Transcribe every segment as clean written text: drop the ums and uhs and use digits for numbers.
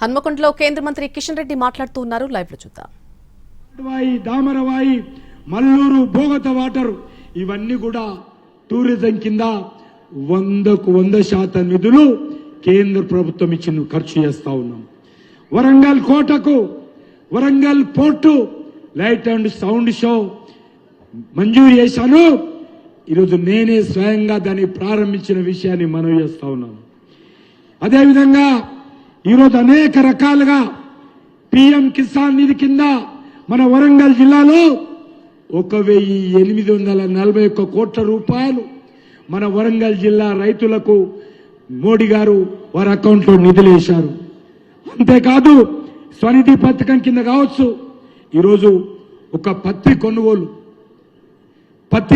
హన్మకొండలో కేంద్ర మంత్రి కిషన్ రెడ్డి మాట్లాడుతూ ఉన్నారు. లైవ్ లో చూద్దాం. దామరవాయి, మల్లూరు, బోగత వాటర్ ఇవన్నీ కూడా టూరిజం కింద 100% నిధులు కేంద్ర ప్రభుత్వం ఇచ్చిన ఖర్చు చేస్తా ఉన్నాం. వరంగల్ కోటకు, Warangal port light and sound show మంజూరు చేశాను. ఈరోజు నేనే స్వయంగా దాన్ని ప్రారంభించిన విషయాన్ని మనవి చేస్తా ఉన్నాను. అదేవిధంగా ఈరోజు అనేక రకాలుగా పిఎం కిసాన్ నిధి కింద మన వరంగల్ జిల్లాలో 1841 కోట్ల రూపాయలు మన వరంగల్ జిల్లా రైతులకు మోడీ గారు వారి అకౌంట్లో నిధులు వేశారు. అంతేకాదు స్వనిధి పథకం కింద కావచ్చు, ఈరోజు ఒక పత్తి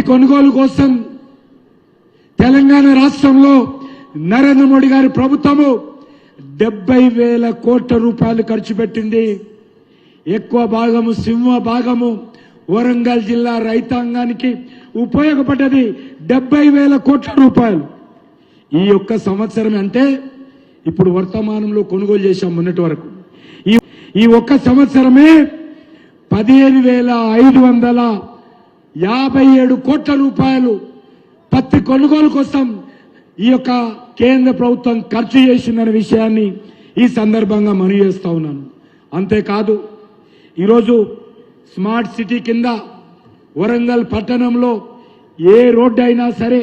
కొనుగోలు కోసం తెలంగాణ రాష్ట్రంలో నరేంద్ర మోడీ గారి ప్రభుత్వము 70,000 కోట్ల రూపాయలు ఖర్చు పెట్టింది. ఎక్కువ భాగము, సింహ భాగము వరంగల్ జిల్లా రైతాంగానికి ఉపయోగపడ్డది 70,000 కోట్ల రూపాయలు. ఈ ఒక్క సంవత్సరం అంటే ఇప్పుడు వర్తమానంలో కొనుగోలు చేశాం మొన్నటి వరకు. ఈ ఒక్క సంవత్సరమే 15,557 కోట్ల రూపాయలు పత్తి కొనుగోలు కోసం ఈ యొక్క కేంద్ర ప్రభుత్వం ఖర్చు చేసిందనే విషయాన్ని ఈ సందర్భంగా మనవి చేస్తా ఉన్నాను. అంతేకాదు ఈరోజు స్మార్ట్ సిటీ కింద వరంగల్ పట్టణంలో ఏ రోడ్డు అయినా సరే,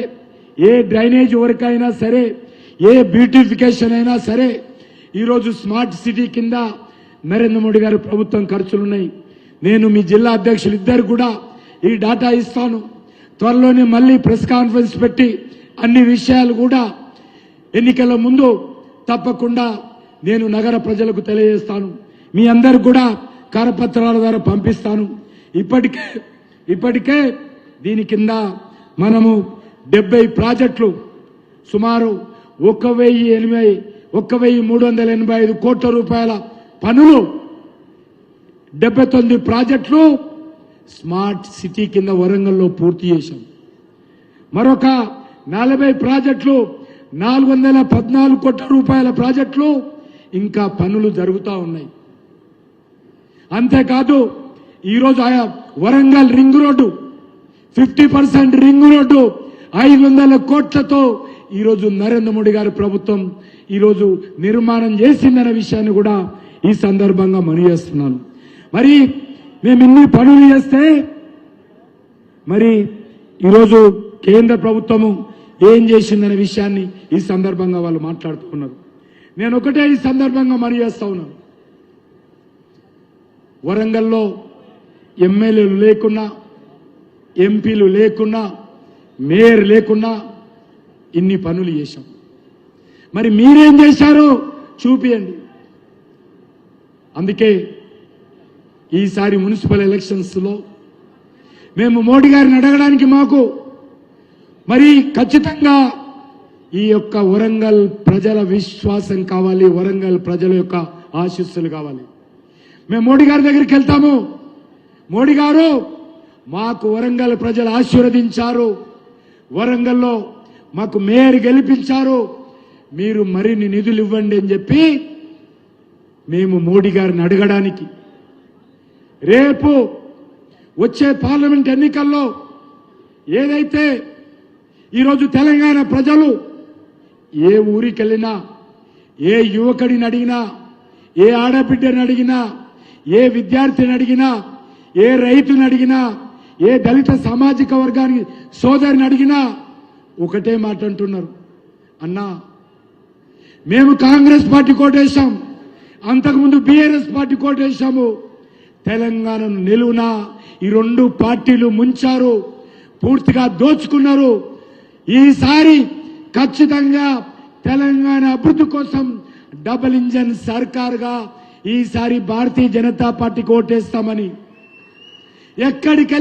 ఏ డ్రైనేజ్ వర్క్ అయినా సరే, ఏ బ్యూటిఫికేషన్ అయినా సరే ఈరోజు స్మార్ట్ సిటీ కింద నరేంద్ర మోడీ గారి ప్రభుత్వం ఖర్చులున్నాయి. నేను మీ జిల్లా అధ్యక్షులు ఇద్దరు కూడా ఈ డాటా ఇస్తాను. త్వరలోనే మళ్ళీ ప్రెస్ కాన్ఫరెన్స్ పెట్టి అన్ని విషయాలు కూడా ఎన్నికల ముందు తప్పకుండా నేను నగర ప్రజలకు తెలియజేస్తాను. మీ అందరు కూడా కరపత్రాల ద్వారా పంపిస్తాను. ఇప్పటికే దీని కింద మనము 70 ప్రాజెక్టులు సుమారు 1,385 కోట్ల రూపాయల పనులు 79 ప్రాజెక్టులు స్మార్ట్ సిటీ కింద వరంగల్లో పూర్తి చేశాం. మరొక 40 ప్రాజెక్టులు 414 కోట్ల రూపాయల ప్రాజెక్టులు ఇంకా పనులు జరుగుతూ ఉన్నాయి. అంతేకాదు ఈరోజు ఆయా Warangal ring road 50% ring road 500 కోట్లతో ఈరోజు నరేంద్ర మోడీ గారి ప్రభుత్వం ఈరోజు నిర్మాణం చేసిందనే విషయాన్ని కూడా ఈ సందర్భంగా మనవి చేస్తున్నాను. మరి మేము ఇన్ని పనులు చేస్తే మరి ఈరోజు కేంద్ర ప్రభుత్వము ఏం చేసిందనే విషయాన్ని ఈ సందర్భంగా వాళ్ళు మాట్లాడుతూ ఉన్నారు. నేను ఒకటే ఈ సందర్భంగా మనవి చేస్తా ఉన్నాను. వరంగల్లో ఎమ్మెల్యేలు లేకున్నా, ఎంపీలు లేకున్నా, మేయర్ లేకున్నా ఇన్ని పనులు చేశాం. మరి మీరేం చేశారో చూపియండి. అందుకే ఈసారి మున్సిపల్ ఎలక్షన్స్ లో మేము మోడీ గారిని అడగడానికి మాకు మరి ఖచ్చితంగా ఈ యొక్క వరంగల్ ప్రజల విశ్వాసం కావాలి, వరంగల్ ప్రజల యొక్క ఆశీస్సులు కావాలి. మేము మోడీ గారి దగ్గరికి వెళ్తాము. మోడీ గారు మాకు వరంగల్ ప్రజలు ఆశీర్వదించారు, వరంగల్లో మాకు మేయర్ గెలిపించారు, మీరు మరిన్ని నిధులు ఇవ్వండి అని చెప్పి మేము మోడీ గారిని అడగడానికి రేపు వచ్చే పార్లమెంట్ ఎన్నికల్లో ఏదైతే ఈరోజు తెలంగాణ ప్రజలు ఏ ఊరికి వెళ్ళినా, ఏ యువకుడిని అడిగినా, ఏ ఆడబిడ్డని అడిగినా, ఏ విద్యార్థిని అడిగినా, ఏ రైతుని అడిగినా, ఏ దళిత సామాజిక వర్గానికి సోదరిని అడిగినా ఒకటే మాట అంటున్నారు, అన్నా మేము కాంగ్రెస్ పార్టీ కోటేశాం, అంతకుముందు బీఆర్ఎస్ పార్టీ కోటేశాము, తెలంగాణను నిలువున ఈ 2 పార్టీలు ముంచారు, పూర్తిగా దోచుకున్నారు. ఈసారి ఖచ్చితంగా తెలంగాణ అభివృద్ధి కోసం డబుల్ ఇంజన్ సర్కార్గా ఈసారి భారతీయ జనతా పార్టీకి ఓటేస్తామని ఎక్కడికి